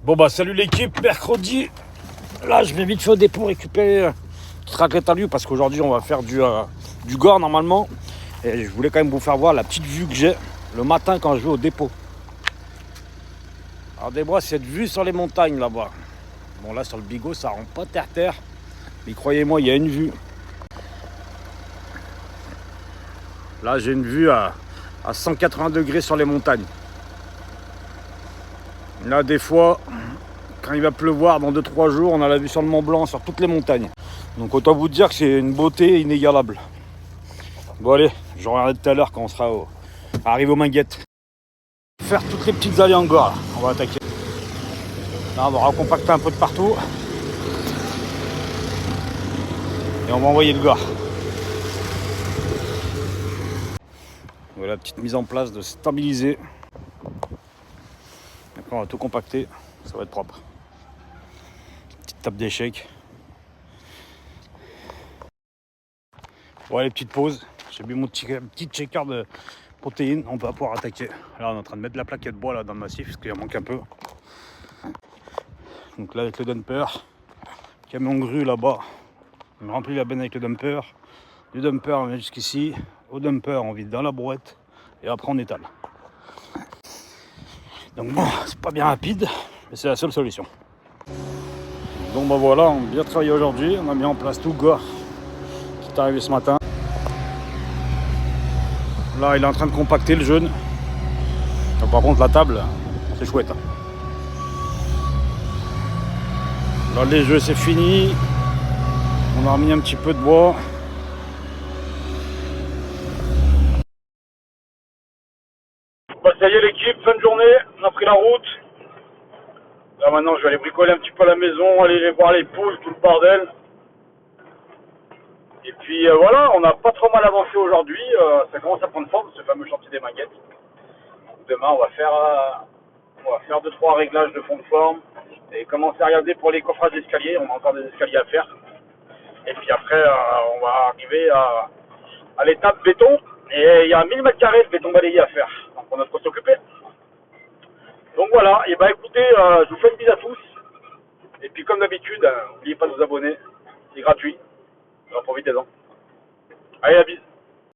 Bon bah salut l'équipe, mercredi. Là je vais vite fait au dépôt récupérer une petite raclette à lui parce qu'aujourd'hui on va faire du gore normalement. Et je voulais quand même vous faire voir la petite vue que j'ai le matin quand je vais au dépôt. Alors des bois, cette vue sur les montagnes là-bas. Bon là sur le bigot ça rentre pas terre. Mais croyez-moi il y a une vue. Là j'ai une vue à 180 degrés sur les montagnes. Là des fois, quand il va pleuvoir dans 2-3 jours, on a la vue sur le Mont Blanc, sur toutes les montagnes. Donc autant vous dire que c'est une beauté inégalable. Bon allez, je reviendrai tout à l'heure quand on sera arrivé aux Minguettes. Faire toutes les petites allées en gore, là. On va attaquer. Là on va recompacter un peu de partout. Et on va envoyer le gore. Voilà, petite mise en place de stabiliser. Après on va tout compacter, ça va être propre. Petite table d'échec. Bon allez, petite pause. J'ai bu mon petit shaker de protéines, on va pouvoir attaquer. Là on est en train de mettre la plaquette de bois là dans le massif parce qu'il en manque un peu. Donc là avec le dumper, camion grue là-bas, on remplit la benne avec le dumper. Du dumper on vient jusqu'ici, au dumper on vide dans la brouette et après on étale. Donc bon, c'est pas bien rapide, mais c'est la seule solution. Donc ben voilà, on a bien travaillé aujourd'hui, on a mis en place tout gore qui est arrivé ce matin. Là il est en train de compacter le jaune. Donc, par contre la table, c'est chouette. Hein. Là les jeux c'est fini. On a remis un petit peu de bois. Bah ça y est l'équipe, fin de journée, on a pris la route. Là maintenant je vais aller bricoler un petit peu à la maison, aller voir les poules, tout le bordel. Et puis voilà, on n'a pas trop mal avancé aujourd'hui, ça commence à prendre forme ce fameux chantier des Minguettes. Demain on va faire 2-3 réglages de fond de forme et commencer à regarder pour les coffrages d'escalier, on a encore des escaliers à faire. Et puis après on va arriver à l'étape béton et il y a 1000 m² de béton balayé à faire, donc on a de quoi s'occuper. Donc voilà, et bah écoutez, je vous fais une bise à tous. Et puis comme d'habitude, n'oubliez pas de vous abonner, c'est gratuit, alors profitez-en. Allez, la bise.